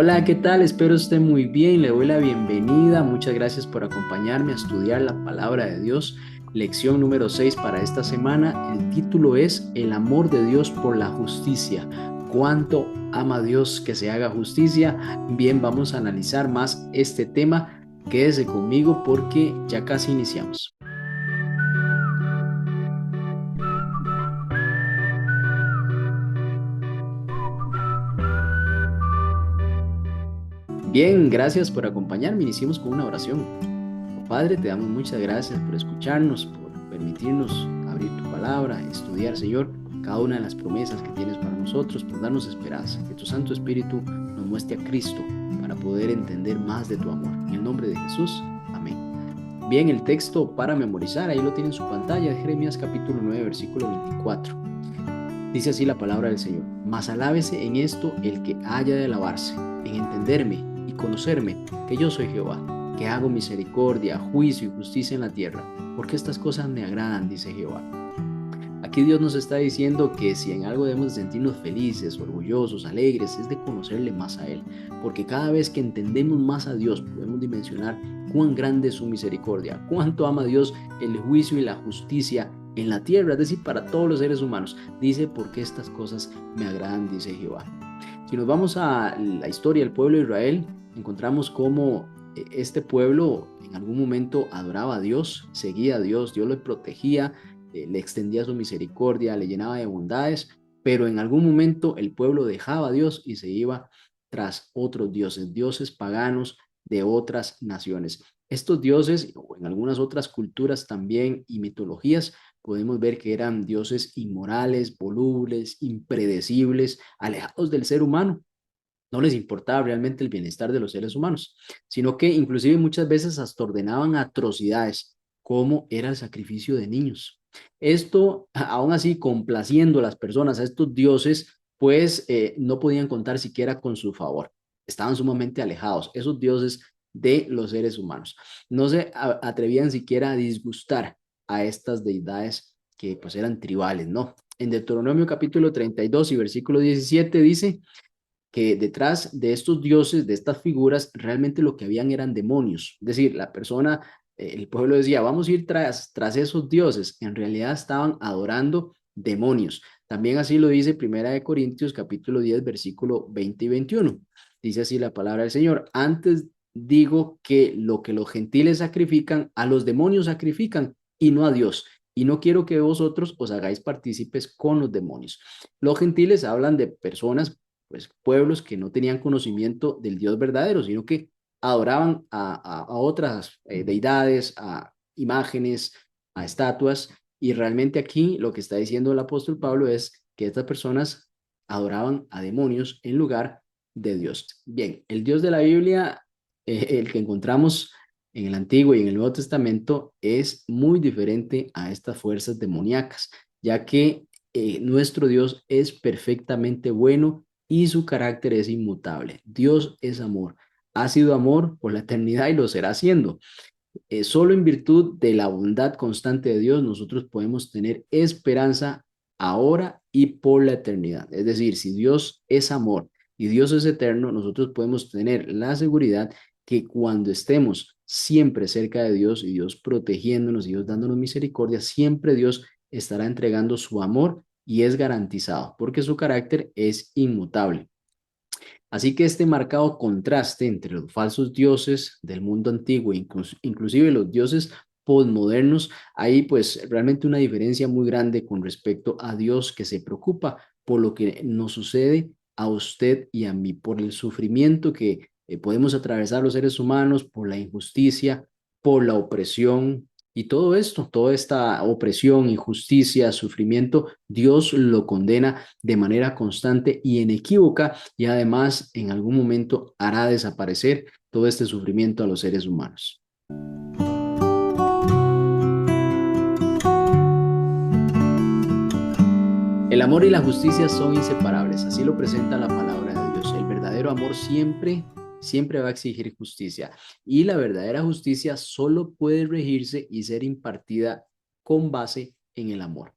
Hola, ¿qué tal? Espero esté muy bien. Le doy la bienvenida. Muchas gracias por acompañarme a estudiar la palabra de Dios. Lección número 6 para esta semana. El título es El amor de Dios por la justicia. ¿Cuánto ama Dios que se haga justicia? Bien, vamos a analizar más este tema. Quédese conmigo porque ya casi iniciamos. Bien, gracias por acompañarme. Iniciemos con una oración. Padre, te damos muchas gracias por escucharnos, por permitirnos abrir tu palabra, estudiar, Señor, cada una de las promesas que tienes para nosotros, por darnos esperanza. Que tu Santo Espíritu nos muestre a Cristo para poder entender más de tu amor. En el nombre de Jesús, amén. Bien, el texto para memorizar, ahí lo tiene en su pantalla, Jeremías capítulo 9, versículo 24. Dice así la palabra del Señor: mas alábese en esto el que haya de alabarse, en entenderme y conocerme, que yo soy Jehová, que hago misericordia, juicio y justicia en la tierra, porque estas cosas me agradan, dice Jehová. Aquí Dios nos está diciendo que si en algo debemos sentirnos felices, orgullosos, alegres, es de conocerle más a Él, porque cada vez que entendemos más a Dios podemos dimensionar cuán grande es su misericordia, cuánto ama Dios el juicio y la justicia en la tierra, es decir, para todos los seres humanos. Dice, porque estas cosas me agradan, dice Jehová. Si nos vamos a la historia del pueblo de Israel, encontramos cómo este pueblo en algún momento adoraba a Dios, seguía a Dios, Dios lo protegía, le extendía su misericordia, le llenaba de bondades, pero en algún momento el pueblo dejaba a Dios y se iba tras otros dioses, dioses paganos de otras naciones. Estos dioses, o en algunas otras culturas también y mitologías, podemos ver que eran dioses inmorales, volubles, impredecibles, alejados del ser humano. No les importaba realmente el bienestar de los seres humanos, sino que inclusive muchas veces hasta ordenaban atrocidades, como era el sacrificio de niños. Esto, aún así, complaciendo a las personas, a estos dioses, pues no podían contar siquiera con su favor. Estaban sumamente alejados, esos dioses de los seres humanos. No se atrevían siquiera a disgustar a estas deidades que pues eran tribales, ¿no? En Deuteronomio capítulo 32 y versículo 17 dice que detrás de estos dioses, de estas figuras, realmente lo que habían eran demonios. Es decir, la persona, el pueblo decía, vamos a ir tras esos dioses. En realidad estaban adorando demonios. También así lo dice Primera de Corintios capítulo 10 versículo 20 y 21. Dice así la palabra del Señor: antes digo que lo que los gentiles sacrifican, a los demonios sacrifican y no a Dios. Y no quiero que vosotros os hagáis partícipes con los demonios. Los gentiles hablan de personas, pues pueblos que no tenían conocimiento del Dios verdadero, sino que adoraban a otras deidades, a imágenes, a estatuas, y realmente aquí lo que está diciendo el apóstol Pablo es que estas personas adoraban a demonios en lugar de Dios. Bien, el Dios de la Biblia, el que encontramos en el Antiguo y en el Nuevo Testamento, es muy diferente a estas fuerzas demoníacas, ya que nuestro Dios es perfectamente bueno y su carácter es inmutable. Dios es amor. Ha sido amor por la eternidad y lo será siendo. Solo en virtud de la bondad constante de Dios nosotros podemos tener esperanza ahora y por la eternidad. Es decir, si Dios es amor y Dios es eterno, nosotros podemos tener la seguridad que cuando estemos siempre cerca de Dios y Dios protegiéndonos y Dios dándonos misericordia, siempre Dios estará entregando su amor y es garantizado porque su carácter es inmutable. Así que este marcado contraste entre los falsos dioses del mundo antiguo, inclusive los dioses postmodernos, hay pues realmente una diferencia muy grande con respecto a Dios, que se preocupa por lo que nos sucede a usted y a mí, por el sufrimiento que podemos atravesar los seres humanos, por la injusticia, por la opresión. Y todo esto, toda esta opresión, injusticia, sufrimiento, Dios lo condena de manera constante y inequívoca, y además en algún momento hará desaparecer todo este sufrimiento a los seres humanos. El amor y la justicia son inseparables, así lo presenta la palabra de Dios. El verdadero amor siempre va a exigir justicia, y la verdadera justicia solo puede regirse y ser impartida con base en el amor.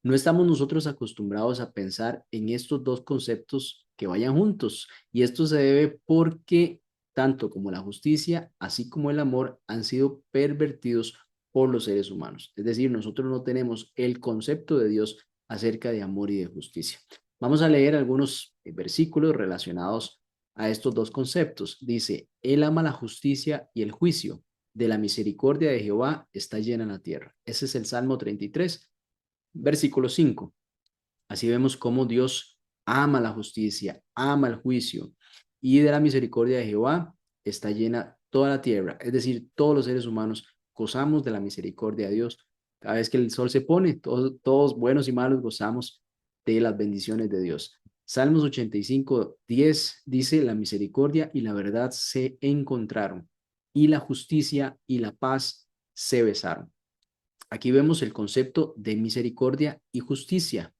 No estamos nosotros acostumbrados a pensar en estos dos conceptos que vayan juntos. Y esto se debe porque tanto como la justicia, así como el amor, han sido pervertidos por los seres humanos. Es decir, nosotros no tenemos el concepto de Dios acerca de amor y de justicia. Vamos a leer algunos versículos relacionados a estos dos conceptos. Dice, Él ama la justicia y el juicio. De la misericordia de Jehová está llena la tierra. Ese es el Salmo 33, versículo 5. Así vemos cómo Dios ama la justicia, ama el juicio, y de la misericordia de Jehová está llena toda la tierra. Es decir, todos los seres humanos gozamos de la misericordia de Dios. Cada vez que el sol se pone, todos buenos y malos gozamos de las bendiciones de Dios. Salmos 85, 10 dice, la misericordia y la verdad se encontraron, y la justicia y la paz se besaron. Aquí vemos el concepto de misericordia y justicia.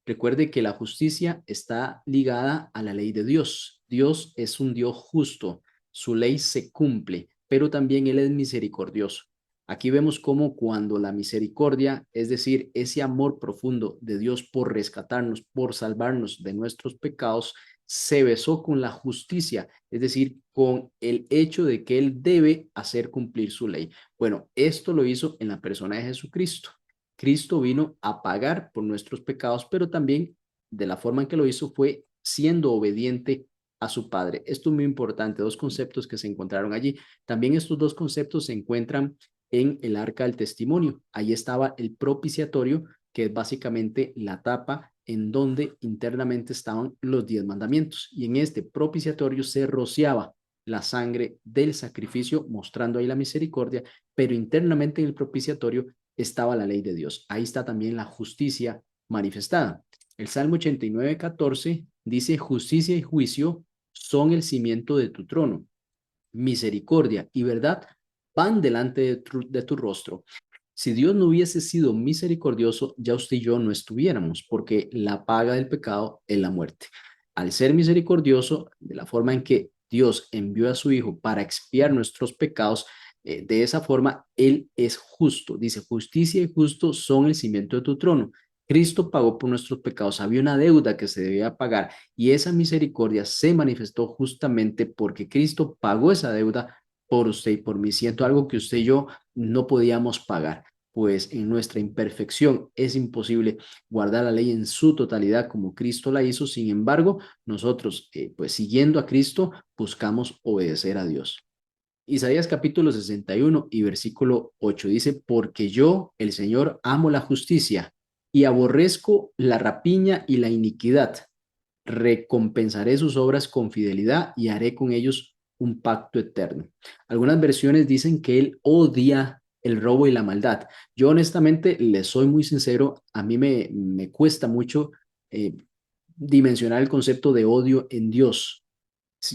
Recuerde que la justicia está ligada a la ley de Dios. Dios es un Dios justo, su ley se cumple, pero también Él es misericordioso. Aquí vemos cómo cuando la misericordia, es decir, ese amor profundo de Dios por rescatarnos, por salvarnos de nuestros pecados, se besó con la justicia, es decir, con el hecho de que Él debe hacer cumplir su ley. Bueno, esto lo hizo en la persona de Jesucristo. Cristo vino a pagar por nuestros pecados, pero también de la forma en que lo hizo fue siendo obediente a su Padre. Esto es muy importante, dos conceptos que se encontraron allí. También estos dos conceptos se encuentran en el arca del testimonio. Ahí estaba el propiciatorio, que es básicamente la tapa en donde internamente estaban los 10 mandamientos. Y en este propiciatorio se rociaba la sangre del sacrificio, mostrando ahí la misericordia, pero internamente en el propiciatorio estaba la ley de Dios. Ahí está también la justicia manifestada. El Salmo 89, 14 dice, justicia y juicio son el cimiento de tu trono. Misericordia y verdad van delante de tu rostro. Si Dios no hubiese sido misericordioso, ya usted y yo no estuviéramos, porque la paga del pecado es la muerte. Al ser misericordioso, de la forma en que Dios envió a su Hijo para expiar nuestros pecados, de esa forma, Él es justo. Dice, justicia y justo son el cimiento de tu trono. Cristo pagó por nuestros pecados, había una deuda que se debía pagar y esa misericordia se manifestó justamente porque Cristo pagó esa deuda por usted y por mí. Siento algo que usted y yo no podíamos pagar, pues en nuestra imperfección es imposible guardar la ley en su totalidad como Cristo la hizo. Sin embargo, nosotros, pues siguiendo a Cristo, buscamos obedecer a Dios. Isaías capítulo 61 y versículo 8 dice, porque yo, el Señor, amo la justicia y aborrezco la rapiña y la iniquidad. Recompensaré sus obras con fidelidad y haré con ellos un pacto eterno. Algunas versiones dicen que él odia el robo y la maldad. Yo honestamente les soy muy sincero, a mí me cuesta mucho eh, dimensionar el concepto de odio en Dios.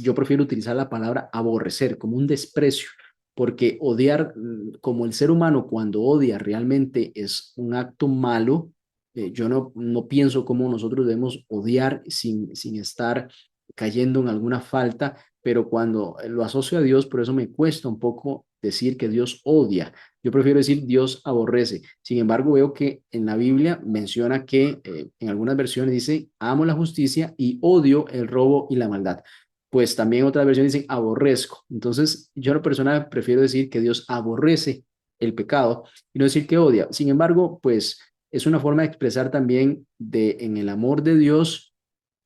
Yo prefiero utilizar la palabra aborrecer como un desprecio, porque odiar, como el ser humano cuando odia realmente es un acto malo. Yo no pienso cómo nosotros debemos odiar sin estar cayendo en alguna falta, pero cuando lo asocio a Dios, por eso me cuesta un poco decir que Dios odia. Yo prefiero decir Dios aborrece. Sin embargo, veo que en la Biblia menciona que en algunas versiones dice, amo la justicia y odio el robo y la maldad. Pues también otras versiones dicen aborrezco. Entonces, yo a la persona prefiero decir que Dios aborrece el pecado y no decir que odia. Sin embargo, pues es una forma de expresar también en el amor de Dios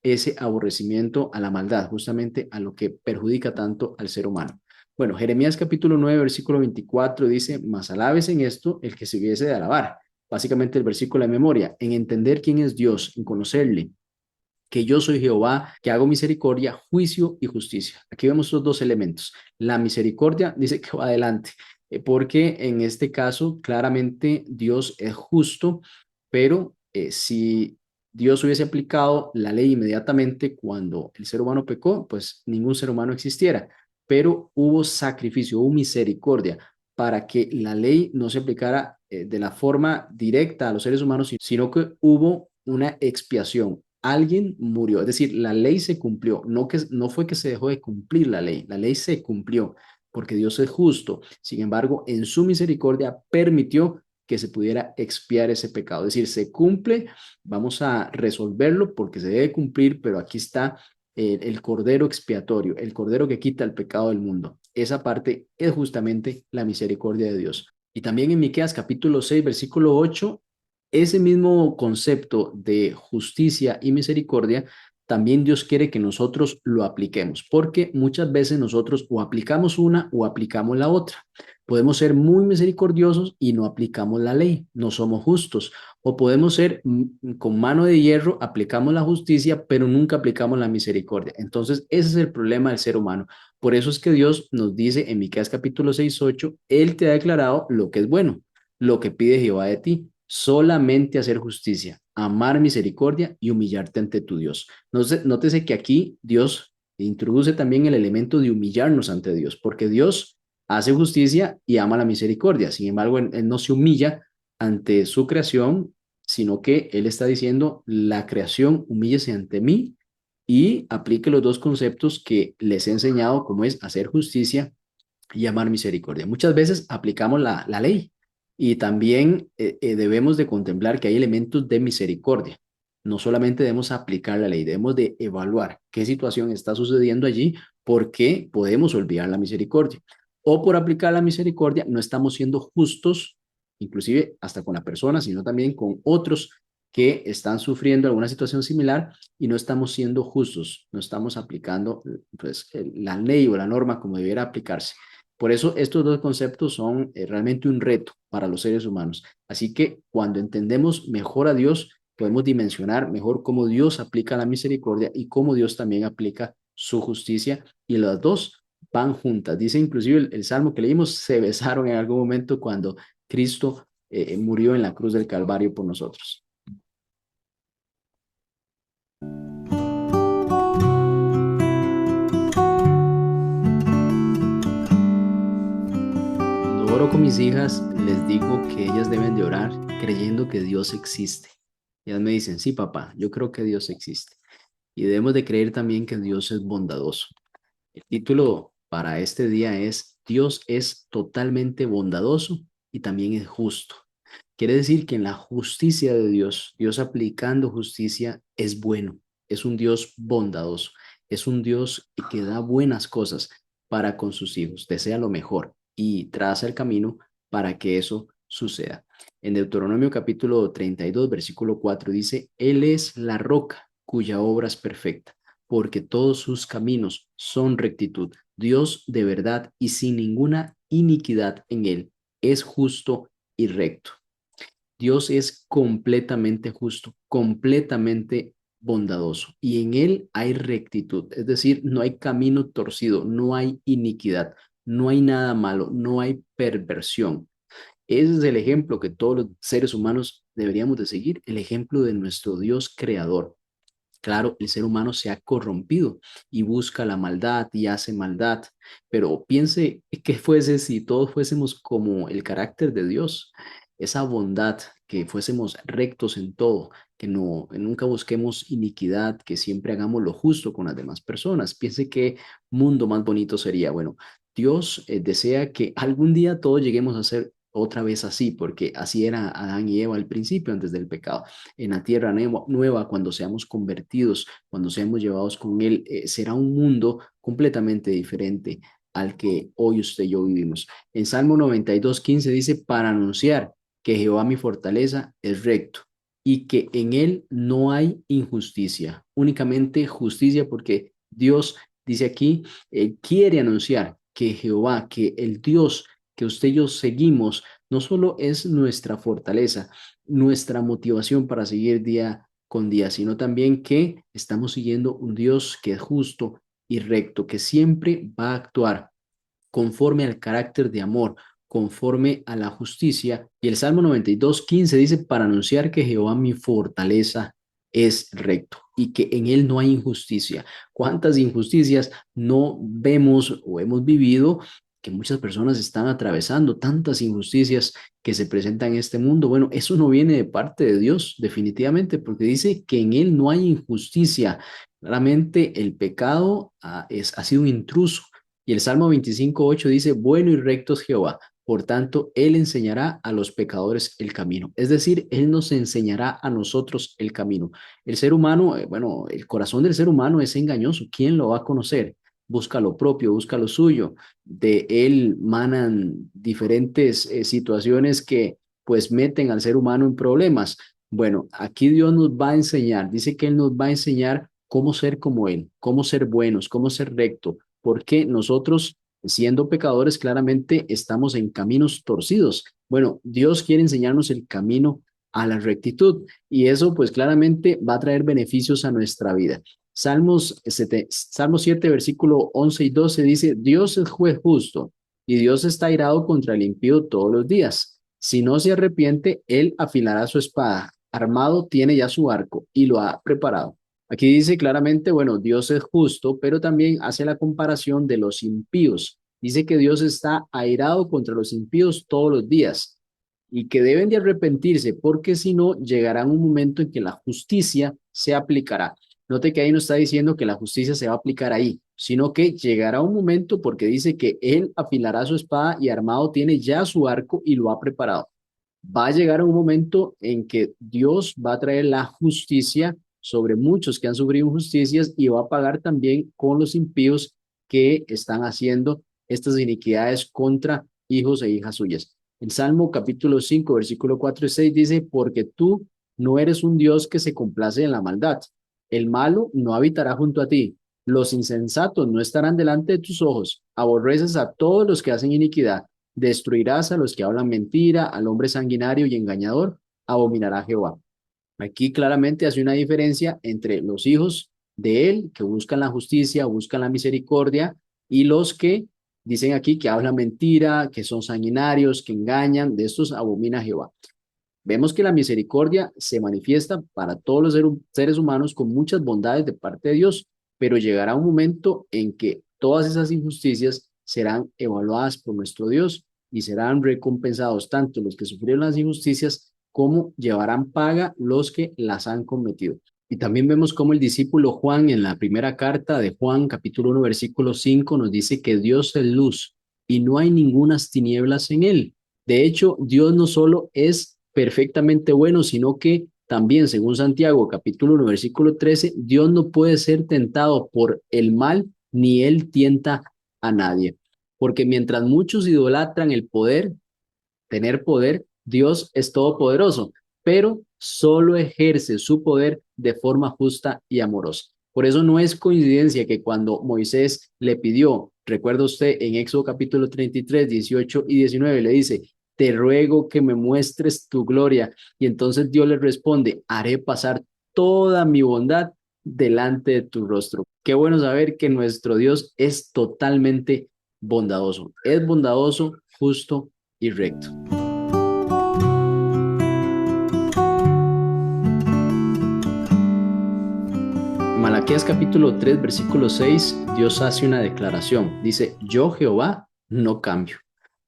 ese aborrecimiento a la maldad, justamente a lo que perjudica tanto al ser humano. Bueno, Jeremías capítulo 9, versículo 24 dice, mas alabes en esto el que se hubiese de alabar. Básicamente el versículo de memoria, en entender quién es Dios, en conocerle, que yo soy Jehová, que hago misericordia, juicio y justicia. Aquí vemos estos dos elementos. La misericordia dice que va adelante, porque en este caso claramente Dios es justo, pero si Dios hubiese aplicado la ley inmediatamente cuando el ser humano pecó, pues ningún ser humano existiera, pero hubo sacrificio, hubo misericordia para que la ley no se aplicara de la forma directa a los seres humanos, sino que hubo una expiación. Alguien murió, es decir, la ley se cumplió, no fue que se dejó de cumplir la ley se cumplió porque Dios es justo. Sin embargo, en su misericordia permitió que se pudiera expiar ese pecado. Es decir, se cumple, vamos a resolverlo porque se debe cumplir, pero aquí está el cordero expiatorio, el cordero que quita el pecado del mundo. Esa parte es justamente la misericordia de Dios. Y también en Miqueas capítulo 6, versículo 8, ese mismo concepto de justicia y misericordia, también Dios quiere que nosotros lo apliquemos, porque muchas veces nosotros o aplicamos una o aplicamos la otra. Podemos ser muy misericordiosos y no aplicamos la ley, no somos justos. O podemos ser con mano de hierro, aplicamos la justicia, pero nunca aplicamos la misericordia. Entonces, ese es el problema del ser humano. Por eso es que Dios nos dice en Miqueas capítulo 6, 8, Él te ha declarado lo que es bueno, lo que pide Jehová de ti, solamente hacer justicia, amar misericordia y humillarte ante tu Dios. Nótese que aquí Dios introduce también el elemento de humillarnos ante Dios, porque Dios hace justicia y ama la misericordia. Sin embargo, él no se humilla ante su creación, sino que Él está diciendo, la creación, humíllese ante mí y aplique los dos conceptos que les he enseñado, como es hacer justicia y amar misericordia. Muchas veces aplicamos la ley y también debemos de contemplar que hay elementos de misericordia. No solamente debemos aplicar la ley, debemos de evaluar qué situación está sucediendo allí, porque podemos olvidar la misericordia. O por aplicar la misericordia no estamos siendo justos, inclusive hasta con la persona, sino también con otros que están sufriendo alguna situación similar y no estamos siendo justos, no estamos aplicando pues, la ley o la norma como debiera aplicarse. Por eso estos dos conceptos son realmente un reto para los seres humanos. Así que cuando entendemos mejor a Dios, podemos dimensionar mejor cómo Dios aplica la misericordia y cómo Dios también aplica su justicia. Y las dos van juntas. Dice inclusive el salmo que leímos, se besaron en algún momento cuando Cristo murió en la cruz del Calvario por nosotros. Cuando oro con mis hijas, les digo que ellas deben de orar creyendo que Dios existe. Ellas me dicen, sí, papá, yo creo que Dios existe. Y debemos de creer también que Dios es bondadoso. El título para este día es Dios es totalmente bondadoso y también es justo. Quiere decir que en la justicia de Dios, Dios aplicando justicia es bueno, es un Dios bondadoso, es un Dios que da buenas cosas para con sus hijos, desea lo mejor y traza el camino para que eso suceda. En Deuteronomio capítulo 32, versículo 4 dice, Él es la roca cuya obra es perfecta, porque todos sus caminos son rectitud. Dios de verdad y sin ninguna iniquidad en él es justo y recto. Dios es completamente justo, completamente bondadoso y en él hay rectitud, es decir, no hay camino torcido, no hay iniquidad, no hay nada malo, no hay perversión. Ese es el ejemplo que todos los seres humanos deberíamos de seguir, el ejemplo de nuestro Dios creador. Claro, el ser humano se ha corrompido y busca la maldad y hace maldad, pero piense qué fuese si todos fuésemos como el carácter de Dios, esa bondad, que fuésemos rectos en todo, que no nunca busquemos iniquidad, que siempre hagamos lo justo con las demás personas. Piense qué mundo más bonito sería. Bueno, Dios desea que algún día todos lleguemos a ser otra vez así, porque así era Adán y Eva al principio, antes del pecado en la tierra nueva, cuando seamos convertidos, cuando seamos llevados con Él, será un mundo completamente diferente al que hoy usted y yo vivimos. En Salmo 92:15 dice, para anunciar que Jehová mi fortaleza es recto y que en Él no hay injusticia, únicamente justicia porque Dios dice aquí, quiere anunciar que Jehová, que el Dios que usted y yo seguimos, no solo es nuestra fortaleza, nuestra motivación para seguir día con día, sino también que estamos siguiendo un Dios que es justo y recto, que siempre va a actuar conforme al carácter de amor, conforme a la justicia. Y el Salmo 92:15 dice, para anunciar que Jehová mi fortaleza es recto y que en él no hay injusticia. ¿Cuántas injusticias no vemos o hemos vivido que muchas personas están atravesando, tantas injusticias que se presentan en este mundo? Bueno, eso no viene de parte de Dios, definitivamente, porque dice que en él no hay injusticia. Claramente el pecado ha sido un intruso. Y el Salmo 25:8 dice, bueno y recto es Jehová, Por tanto, Él enseñará a los pecadores el camino. Es decir, Él nos enseñará a nosotros el camino. El ser humano, bueno, el corazón del ser humano es engañoso. ¿Quién lo va a conocer? Busca lo propio, busca lo suyo. De Él manan diferentes situaciones que pues meten al ser humano en problemas. Bueno, aquí Dios nos va a enseñar, dice que Él nos va a enseñar cómo ser como Él, cómo ser buenos, cómo ser recto, porque nosotros, siendo pecadores, claramente estamos en caminos torcidos. Bueno, Dios quiere enseñarnos el camino a la rectitud y eso pues claramente va a traer beneficios a nuestra vida. Salmo 7, versículo 11 y 12 dice, Dios es juez justo y Dios está airado contra el impío todos los días. Si no se arrepiente, él afilará su espada. Armado tiene ya su arco y lo ha preparado. Aquí dice claramente, bueno, Dios es justo, pero también hace la comparación de los impíos. Dice que Dios está airado contra los impíos todos los días y que deben de arrepentirse porque si no, llegará un momento en que la justicia se aplicará. Note que ahí no está diciendo que la justicia se va a aplicar ahí, sino que llegará un momento porque dice que él afilará su espada y armado tiene ya su arco y lo ha preparado. Va a llegar un momento en que Dios va a traer la justicia sobre muchos que han sufrido injusticias y va a pagar también con los impíos que están haciendo estas iniquidades contra hijos e hijas suyas. El Salmo capítulo 5, versículo 4 y 6 dice, porque tú no eres un Dios que se complace en la maldad. El malo no habitará junto a ti. Los insensatos no estarán delante de tus ojos. Aborreces a todos los que hacen iniquidad. Destruirás a los que hablan mentira, al hombre sanguinario y engañador, abominará Jehová. Aquí claramente hace una diferencia entre los hijos de él, que buscan la justicia, buscan la misericordia, y los que dicen aquí que hablan mentira, que son sanguinarios, que engañan, de estos abomina Jehová. Vemos que la misericordia se manifiesta para todos los seres humanos con muchas bondades de parte de Dios, pero llegará un momento en que todas esas injusticias serán evaluadas por nuestro Dios y serán recompensados tanto los que sufrieron las injusticias como llevarán paga los que las han cometido. Y también vemos cómo el discípulo Juan en la primera carta de Juan, capítulo 1, versículo 5, nos dice que Dios es luz y no hay ningunas tinieblas en él. De hecho, Dios no solo es perfectamente bueno, sino que también, según Santiago, capítulo 1, versículo 13, Dios no puede ser tentado por el mal, ni él tienta a nadie. Porque mientras muchos idolatran el poder, tener poder, Dios es todopoderoso, pero solo ejerce su poder de forma justa y amorosa. Por eso no es coincidencia que cuando Moisés le pidió, recuerda usted en Éxodo capítulo 33, 18 y 19, le dice, te ruego que me muestres tu gloria. Y entonces Dios le responde, haré pasar toda mi bondad delante de tu rostro. Qué bueno saber que nuestro Dios es totalmente bondadoso. Es bondadoso, justo y recto. En Malaquías capítulo 3, versículo 6, Dios hace una declaración. Dice, yo Jehová no cambio.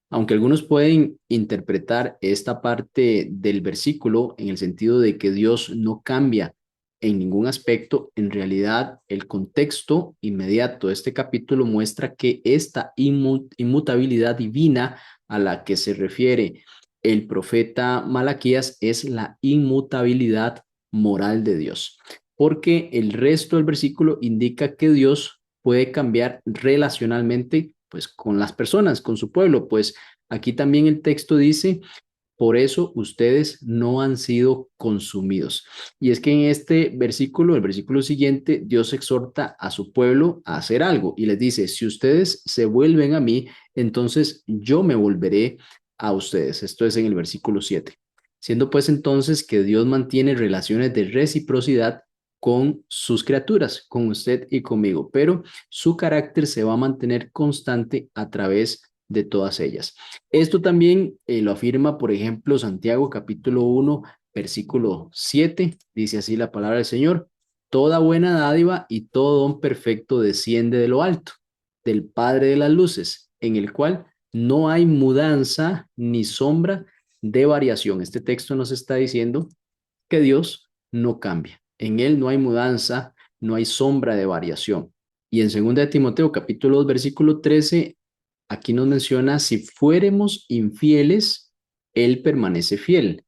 Aunque algunos pueden interpretar esta parte del versículo en el sentido de que Dios no cambia en ningún aspecto, en realidad el contexto inmediato de este capítulo muestra que esta inmutabilidad divina a la que se refiere el profeta Malaquías es la inmutabilidad moral de Dios, porque el resto del versículo indica que Dios puede cambiar relacionalmente pues con las personas, con su pueblo, pues aquí también el texto dice, por eso ustedes no han sido consumidos. Y es que en este versículo, el versículo siguiente, Dios exhorta a su pueblo a hacer algo y les dice, si ustedes se vuelven a mí, entonces yo me volveré a ustedes. Esto es en el versículo 7. Siendo pues entonces que Dios mantiene relaciones de reciprocidad con sus criaturas, con usted y conmigo, pero su carácter se va a mantener constante a través de todas ellas. Esto también lo afirma, por ejemplo, Santiago capítulo 1, versículo 7, dice así la palabra del Señor, toda buena dádiva y todo don perfecto desciende de lo alto, del Padre de las luces, en el cual no hay mudanza ni sombra de variación. Este texto nos está diciendo que Dios no cambia. En él no hay mudanza, no hay sombra de variación. Y en 2 de Timoteo capítulo 2 versículo 13 aquí nos menciona, si fuéramos infieles, Él permanece fiel.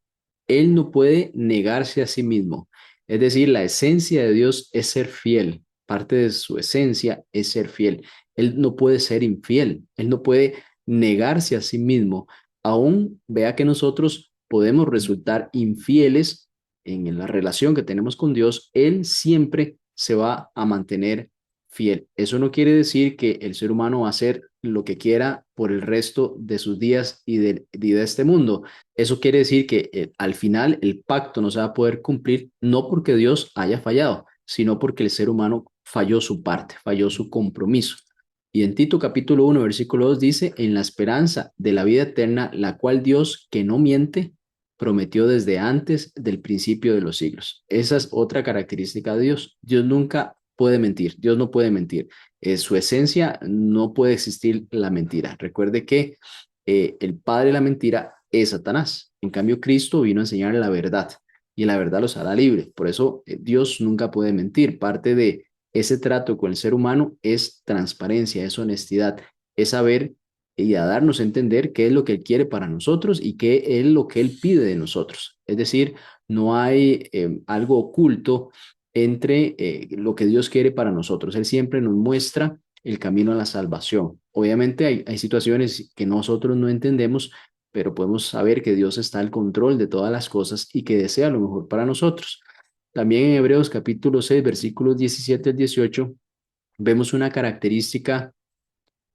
Él no puede negarse a sí mismo. Es decir, la esencia de Dios es ser fiel. Parte de su esencia es ser fiel. Él no puede ser infiel. Él no puede negarse a sí mismo. Aún vea que nosotros podemos resultar infieles en la relación que tenemos con Dios. Él siempre se va a mantener fiel. Eso no quiere decir que el ser humano va a hacer lo que quiera por el resto de sus días y de este mundo. Eso quiere decir que al final el pacto no se va a poder cumplir, no porque Dios haya fallado, sino porque el ser humano falló su parte, falló su compromiso. Y en Tito capítulo 1, versículo 2 dice, en la esperanza de la vida eterna, la cual Dios, que no miente, prometió desde antes del principio de los siglos. Esa es otra característica de Dios. Dios nunca puede mentir, Dios no puede mentir. Su esencia no puede existir la mentira. Recuerde que el padre de la mentira es Satanás. En cambio, Cristo vino a enseñar la verdad y la verdad los hará libre. Por eso Dios nunca puede mentir. Parte de ese trato con el ser humano es transparencia, es honestidad, es saber y a darnos a entender qué es lo que Él quiere para nosotros y qué es lo que Él pide de nosotros. Es decir, no hay algo oculto entre lo que Dios quiere para nosotros. Él siempre nos muestra el camino a la salvación. Obviamente hay situaciones que nosotros no entendemos, pero podemos saber que Dios está al control de todas las cosas y que desea lo mejor para nosotros. También en Hebreos capítulo 6, versículos 17 al 18, vemos una característica.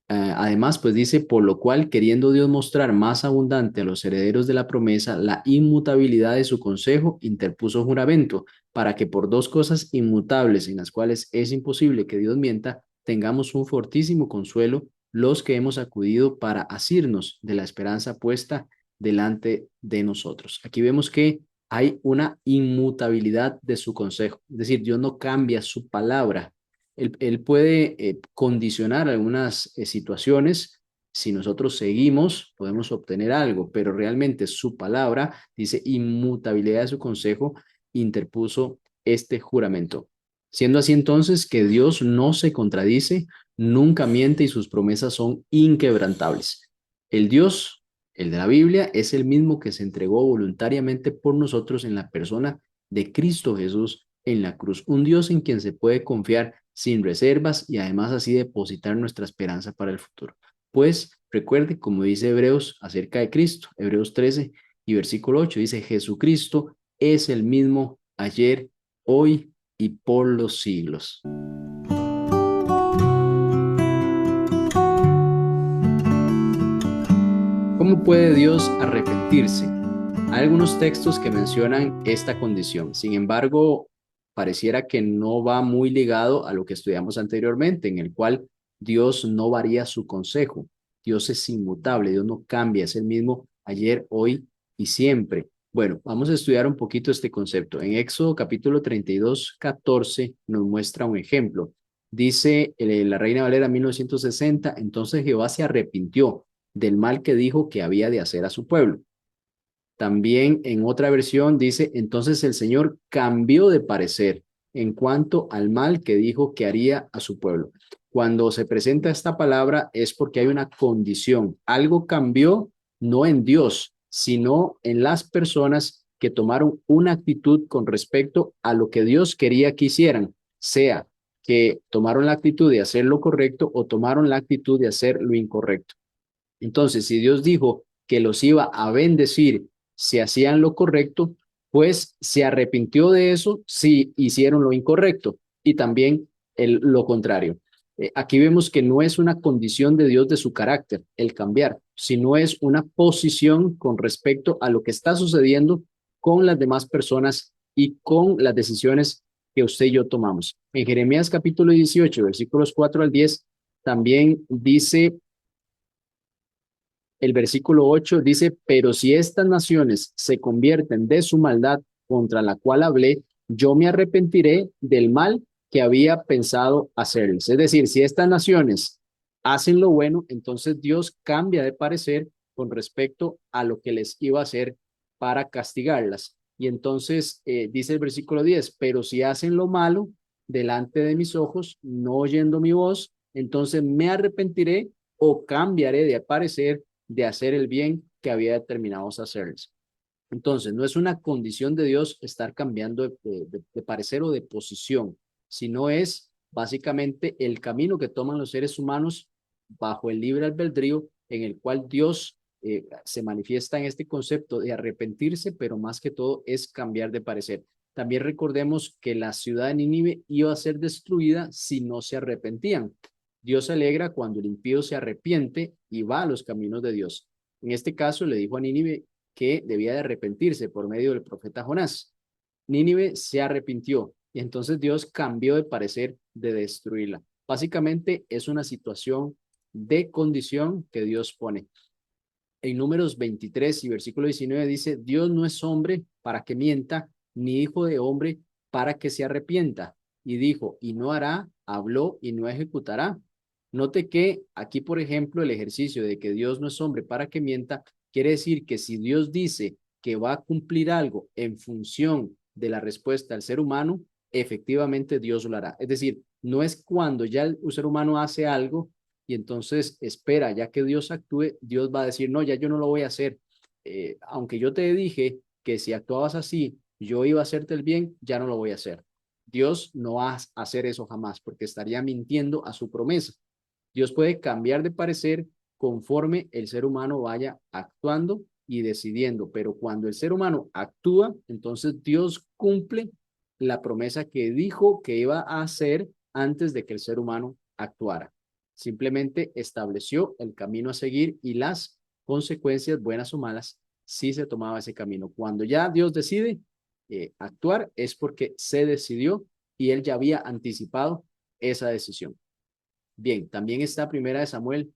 Además, pues dice, por lo cual, queriendo Dios mostrar más abundante a los herederos de la promesa la inmutabilidad de su consejo, interpuso juramento, para que por dos cosas inmutables en las cuales es imposible que Dios mienta, tengamos un fortísimo consuelo los que hemos acudido para asirnos de la esperanza puesta delante de nosotros. Aquí vemos que hay una inmutabilidad de su consejo, es decir, Dios no cambia su palabra. Él puede condicionar algunas situaciones. Si nosotros seguimos, podemos obtener algo, pero realmente su palabra, dice inmutabilidad de su consejo, interpuso este juramento. Siendo así entonces que Dios no se contradice, nunca miente y sus promesas son inquebrantables. El Dios, el de la Biblia, es el mismo que se entregó voluntariamente por nosotros en la persona de Cristo Jesús en la cruz. Un Dios en quien se puede confiar sin reservas y además así depositar nuestra esperanza para el futuro. Pues recuerde, como dice Hebreos acerca de Cristo, Hebreos 13 y versículo 8, dice, Jesucristo es el mismo ayer, hoy y por los siglos. ¿Cómo puede Dios arrepentirse? Hay algunos textos que mencionan esta condición. Sin embargo, pareciera que no va muy ligado a lo que estudiamos anteriormente, en el cual Dios no varía su consejo. Dios es inmutable, Dios no cambia, es el mismo ayer, hoy y siempre. Bueno, vamos a estudiar un poquito este concepto. En Éxodo capítulo 32, 14 nos muestra un ejemplo. Dice la Reina Valera 1960, entonces Jehová se arrepintió del mal que dijo que había de hacer a su pueblo. También en otra versión dice, entonces el Señor cambió de parecer en cuanto al mal que dijo que haría a su pueblo. Cuando se presenta esta palabra es porque hay una condición. Algo cambió no en Dios, sino en las personas que tomaron una actitud con respecto a lo que Dios quería que hicieran, sea que tomaron la actitud de hacer lo correcto o tomaron la actitud de hacer lo incorrecto. Entonces, si Dios dijo que los iba a bendecir si hacían lo correcto, pues se arrepintió de eso si hicieron lo incorrecto y también lo contrario. Aquí vemos que no es una condición de Dios de su carácter el cambiar, sino es una posición con respecto a lo que está sucediendo con las demás personas y con las decisiones que usted y yo tomamos. En Jeremías capítulo 18, versículos 4 al 10, también dice el versículo 8 dice, pero si estas naciones se convierten de su maldad contra la cual hablé, yo me arrepentiré del mal que había pensado hacerles. Es decir, si estas naciones hacen lo bueno, entonces Dios cambia de parecer con respecto a lo que les iba a hacer para castigarlas. Y entonces dice el versículo 10, pero si hacen lo malo delante de mis ojos, no oyendo mi voz, entonces me arrepentiré o cambiaré de parecer de hacer el bien que había determinado hacerles. Entonces, no es una condición de Dios estar cambiando de parecer o de posición, sino es básicamente el camino que toman los seres humanos bajo el libre albedrío, en el cual Dios se manifiesta en este concepto de arrepentirse, pero más que todo es cambiar de parecer. También recordemos que la ciudad de Nínive iba a ser destruida si no se arrepentían. Dios se alegra cuando el impío se arrepiente y va a los caminos de Dios. En este caso le dijo a Nínive que debía de arrepentirse por medio del profeta Jonás. Nínive se arrepintió y entonces Dios cambió de parecer de destruirla. Básicamente es una situación de condición que Dios pone. En Números 23 y versículo 19 dice, Dios no es hombre para que mienta, ni hijo de hombre para que se arrepienta. Y dijo, y no hará, habló y no ejecutará. Note que aquí, por ejemplo, el ejercicio de que Dios no es hombre para que mienta, quiere decir que si Dios dice que va a cumplir algo en función de la respuesta del ser humano, efectivamente Dios lo hará. Es decir, no es cuando ya el ser humano hace algo y entonces espera, ya que Dios actúe, Dios va a decir, no, ya yo no lo voy a hacer. Aunque yo te dije que si actuabas así, yo iba a hacerte el bien, ya no lo voy a hacer. Dios no va a hacer eso jamás, porque estaría mintiendo a su promesa. Dios puede cambiar de parecer conforme el ser humano vaya actuando y decidiendo, pero cuando el ser humano actúa, entonces Dios cumple la promesa que dijo que iba a hacer antes de que el ser humano actuara. Simplemente estableció el camino a seguir y las consecuencias, buenas o malas, si se tomaba ese camino. Cuando ya Dios decide actuar, es porque se decidió y él ya había anticipado esa decisión. Bien, también está Primera de Samuel,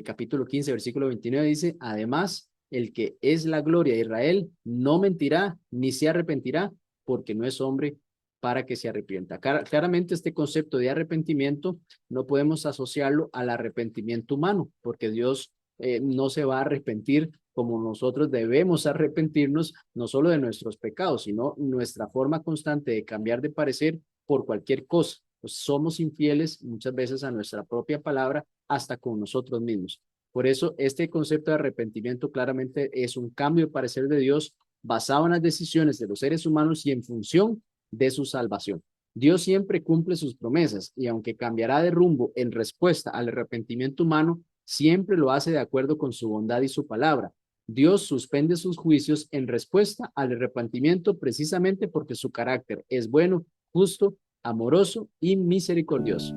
capítulo 15, versículo 29, dice, además, el que es la gloria de Israel no mentirá ni se arrepentirá, porque no es hombre para que se arrepienta. Claramente este concepto de arrepentimiento no podemos asociarlo al arrepentimiento humano, porque Dios no se va a arrepentir como nosotros debemos arrepentirnos, no solo de nuestros pecados, sino nuestra forma constante de cambiar de parecer por cualquier cosa. Pues somos infieles muchas veces a nuestra propia palabra, hasta con nosotros mismos. Por eso, este concepto de arrepentimiento claramente es un cambio de parecer de Dios basado en las decisiones de los seres humanos y en función de su salvación. Dios siempre cumple sus promesas y aunque cambiará de rumbo en respuesta al arrepentimiento humano, siempre lo hace de acuerdo con su bondad y su palabra. Dios suspende sus juicios en respuesta al arrepentimiento precisamente porque su carácter es bueno, justo, amoroso y misericordioso.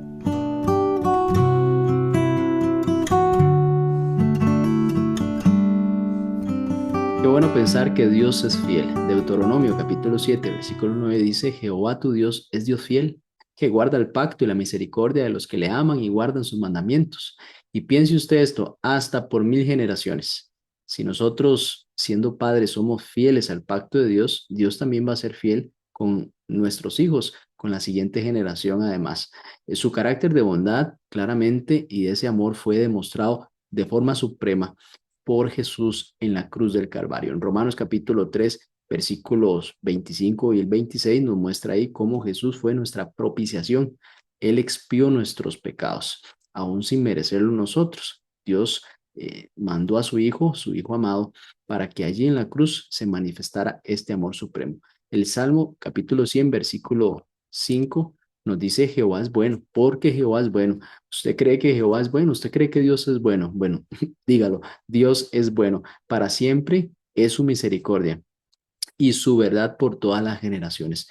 Qué bueno pensar que Dios es fiel. Deuteronomio capítulo 7, versículo 9 dice, Jehová tu Dios es Dios fiel, que guarda el pacto y la misericordia de los que le aman y guardan sus mandamientos. Y piense usted esto, hasta por 1000 generaciones. Si nosotros, siendo padres, somos fieles al pacto de Dios, Dios también va a ser fiel con nuestros hijos, con la siguiente generación además. Su carácter de bondad, claramente, y de ese amor fue demostrado de forma suprema por Jesús en la cruz del Calvario. En Romanos capítulo 3, versículos 25 y el 26 nos muestra ahí cómo Jesús fue nuestra propiciación. Él expió nuestros pecados, aún sin merecerlo nosotros. Dios mandó a su Hijo amado, para que allí en la cruz se manifestara este amor supremo. El Salmo capítulo 100, versículo 5 nos dice Jehová es bueno, porque Jehová es bueno. ¿Usted cree que Jehová es bueno? ¿Usted cree que Dios es bueno? Bueno, dígalo, Dios es bueno. Para siempre es su misericordia y su verdad por todas las generaciones.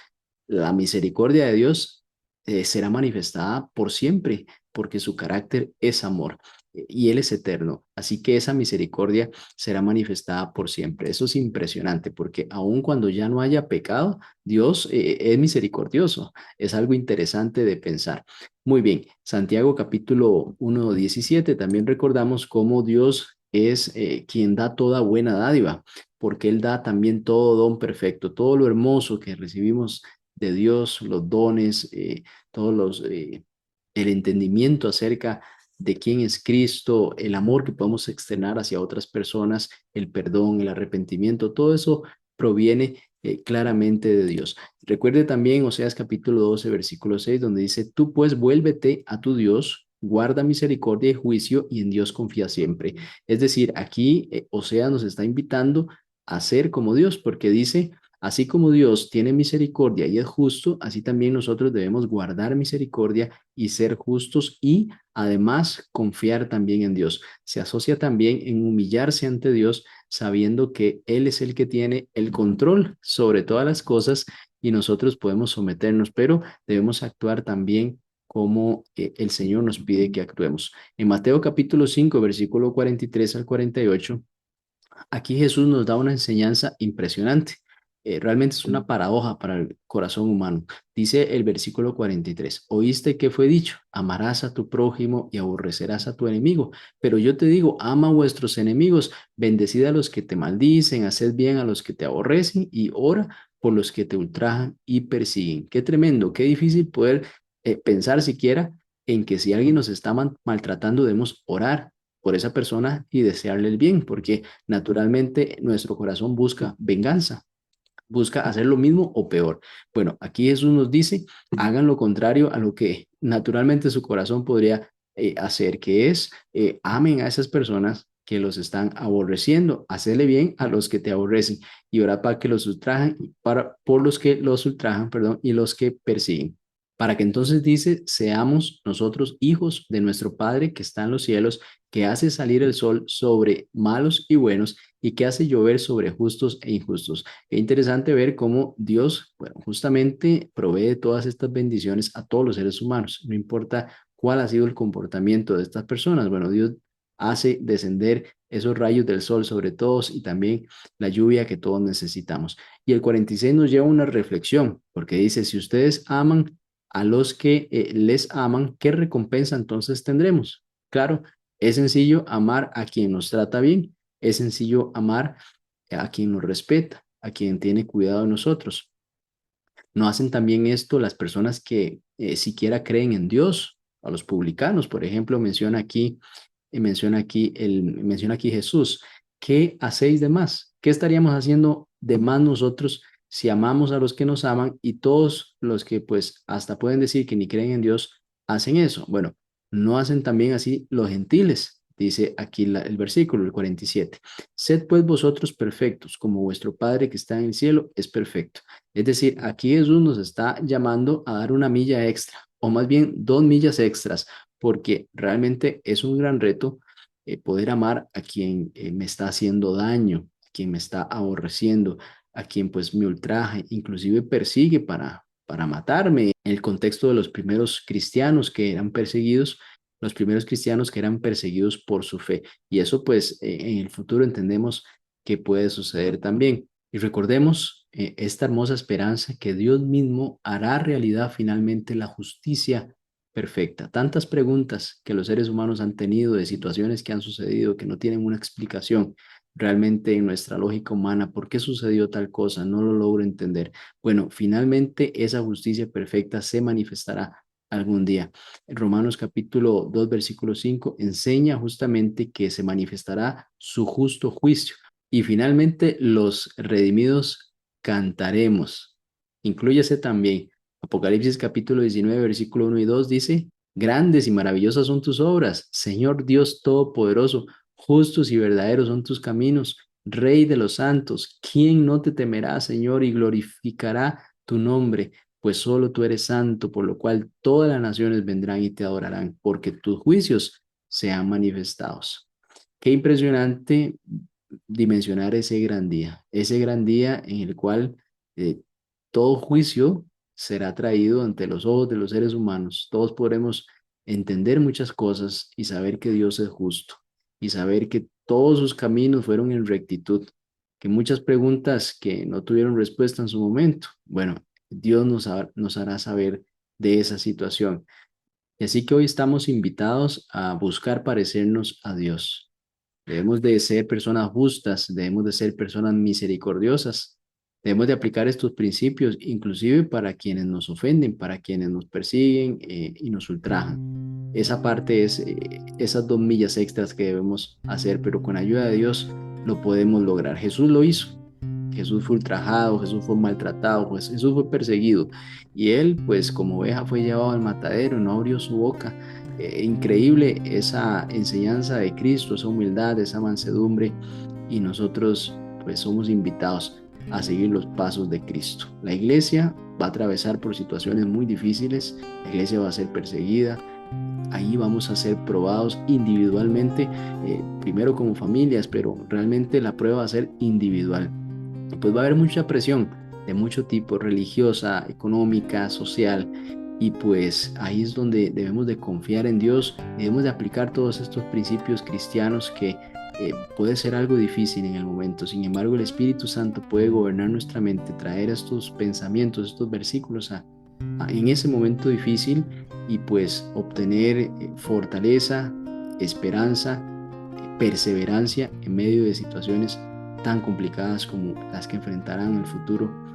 La misericordia de Dios será manifestada por siempre, porque su carácter es amor y Él es eterno. Así que esa misericordia será manifestada por siempre. Eso es impresionante, porque aun cuando ya no haya pecado, Dios es misericordioso. Es algo interesante de pensar. Muy bien, Santiago capítulo 1:17, también recordamos cómo Dios es quien da toda buena dádiva, porque Él da también todo don perfecto, todo lo hermoso que recibimos de Dios, los dones, todos el entendimiento acerca de quién es Cristo, el amor que podemos externar hacia otras personas, el perdón, el arrepentimiento, todo eso proviene claramente de Dios. Recuerde también Oseas capítulo 12, versículo 6, donde dice, tú pues vuélvete a tu Dios guarda misericordia y juicio y en Dios confía siempre. Es decir, aquí Oseas nos está invitando a ser como Dios, porque dice, así como Dios tiene misericordia y es justo, así también nosotros debemos guardar misericordia y ser justos y además confiar también en Dios. Se asocia también en humillarse ante Dios, sabiendo que Él es el que tiene el control sobre todas las cosas y nosotros podemos someternos, pero debemos actuar también como el Señor nos pide que actuemos. En Mateo capítulo 5 versículo 43 al 48, aquí Jesús nos da una enseñanza impresionante. Realmente es una paradoja para el corazón humano. Dice el versículo 43, oíste que fue dicho, amarás a tu prójimo y aborrecerás a tu enemigo. Pero yo te digo, ama a vuestros enemigos, bendecid a los que te maldicen, haced bien a los que te aborrecen y ora por los que te ultrajan y persiguen. Qué tremendo, qué difícil poder pensar siquiera en que si alguien nos está maltratando, debemos orar por esa persona y desearle el bien, porque naturalmente nuestro corazón busca venganza, busca hacer lo mismo o peor. Bueno, aquí Jesús nos dice, hagan lo contrario a lo que naturalmente su corazón podría hacer, que es amen a esas personas que los están aborreciendo, hacerle bien a los que te aborrecen y orar para que los ultrajan, por los que los ultrajan, perdón, y los que persiguen. Para que entonces dice, seamos nosotros hijos de nuestro Padre que está en los cielos, que hace salir el sol sobre malos y buenos y que hace llover sobre justos e injustos. Es interesante ver cómo Dios, bueno, justamente provee todas estas bendiciones a todos los seres humanos, no importa cuál ha sido el comportamiento de estas personas. Bueno, Dios hace descender esos rayos del sol sobre todos y también la lluvia que todos necesitamos. Y el 46 nos lleva a una reflexión, porque dice, si ustedes aman a los que les aman, ¿qué recompensa entonces tendremos? Claro, es sencillo amar a quien nos trata bien, es sencillo amar a quien nos respeta, a quien tiene cuidado de nosotros. ¿No hacen también esto las personas que siquiera creen en Dios? A los publicanos, por ejemplo, menciona aquí Jesús. ¿Qué hacéis de más? ¿Qué estaríamos haciendo de más nosotros si amamos a los que nos aman y todos los que pues hasta pueden decir que ni creen en Dios hacen eso? Bueno, ¿no hacen también así los gentiles? Dice aquí el versículo, el 47. Sed pues vosotros perfectos, como vuestro Padre que está en el cielo es perfecto. Es decir, aquí Jesús nos está llamando a dar una milla extra, o más bien 2 millas extras, porque realmente es un gran reto poder amar a quien me está haciendo daño, a quien me está aborreciendo, a quien pues me ultraja, inclusive persigue para matarme. En el contexto de los primeros cristianos que eran perseguidos, los primeros cristianos que eran perseguidos por su fe. Y eso pues en el futuro entendemos que puede suceder también. Y recordemos esta hermosa esperanza que Dios mismo hará realidad finalmente la justicia perfecta. Tantas preguntas que los seres humanos han tenido de situaciones que han sucedido que no tienen una explicación realmente en nuestra lógica humana. ¿Por qué sucedió tal cosa? No lo logro entender. Bueno, finalmente esa justicia perfecta se manifestará algún día. En Romanos capítulo 2 versículo 5 enseña justamente que se manifestará su justo juicio. Y finalmente los redimidos cantaremos. Inclúyase también. Apocalipsis capítulo 19 versículo 1 y 2 dice, grandes y maravillosas son tus obras, Señor Dios Todopoderoso, justos y verdaderos son tus caminos, Rey de los santos. ¿Quién no te temerá, Señor, y glorificará tu nombre? Pues solo tú eres santo, por lo cual todas las naciones vendrán y te adorarán, porque tus juicios sean manifestados. Qué impresionante dimensionar ese gran día en el cual eh, todo juicio será traído ante los ojos de los seres humanos. Todos podremos entender muchas cosas y saber que Dios es justo y saber que todos sus caminos fueron en rectitud, que muchas preguntas que no tuvieron respuesta en su momento, bueno, Dios nos hará saber de esa situación. Y así que hoy estamos invitados a buscar parecernos a Dios. Debemos de ser personas justas, debemos de ser personas misericordiosas, debemos de aplicar estos principios inclusive para quienes nos ofenden, para quienes nos persiguen y nos ultrajan. Esa parte es esas 2 millas extras que debemos hacer, pero con ayuda de Dios lo podemos lograr. Jesús lo hizo. Jesús fue ultrajado, Jesús fue maltratado, pues Jesús fue perseguido y él, pues como oveja fue llevado al matadero, no abrió su boca increíble esa enseñanza de Cristo, esa humildad, esa mansedumbre, y nosotros pues somos invitados a seguir los pasos de Cristo. La iglesia va a atravesar por situaciones muy difíciles, la iglesia va a ser perseguida, ahí vamos a ser probados individualmente, primero como familias, pero realmente la prueba va a ser individual. Pues va a haber mucha presión de mucho tipo, religiosa, económica, social, y pues ahí es donde debemos de confiar en Dios, debemos de aplicar todos estos principios cristianos que puede ser algo difícil en el momento. Sin embargo, el Espíritu Santo puede gobernar nuestra mente, traer estos pensamientos, estos versículos en ese momento difícil, y pues obtener fortaleza, esperanza, perseverancia en medio de situaciones tan complicadas como las que enfrentarán en el futuro,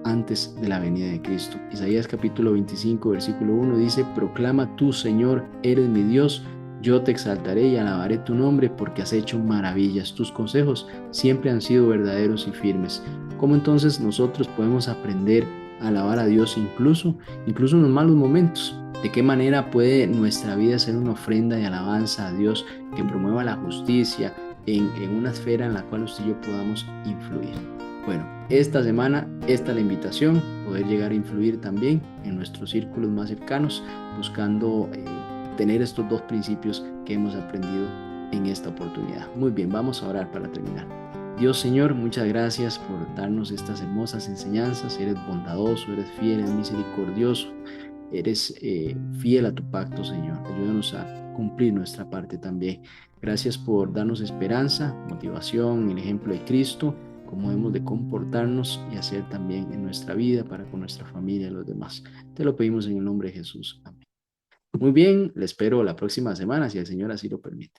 antes de la venida de Cristo. Isaías capítulo 25, versículo 1 dice: proclama tú, Señor, eres mi Dios, yo te exaltaré y alabaré tu nombre porque has hecho maravillas. Tus consejos siempre han sido verdaderos y firmes. ¿Cómo entonces nosotros podemos aprender a alabar a Dios incluso en los malos momentos? ¿De qué manera puede nuestra vida ser una ofrenda de alabanza a Dios que promueva la justicia en una esfera en la cual usted y yo podamos influir? Bueno, esta semana, esta es la invitación, poder llegar a influir también en nuestros círculos más cercanos, buscando tener estos dos principios que hemos aprendido en esta oportunidad. Muy bien, vamos a orar para terminar. Dios, Señor, muchas gracias por darnos estas hermosas enseñanzas. Eres bondadoso, eres fiel, eres misericordioso, eres fiel a tu pacto, Señor. Ayúdanos a cumplir nuestra parte también. Gracias por darnos esperanza, motivación, el ejemplo de Cristo, cómo hemos de comportarnos y hacer también en nuestra vida para con nuestra familia y los demás. Te lo pedimos en el nombre de Jesús. Amén. Muy bien, le espero la próxima semana, si el Señor así lo permite.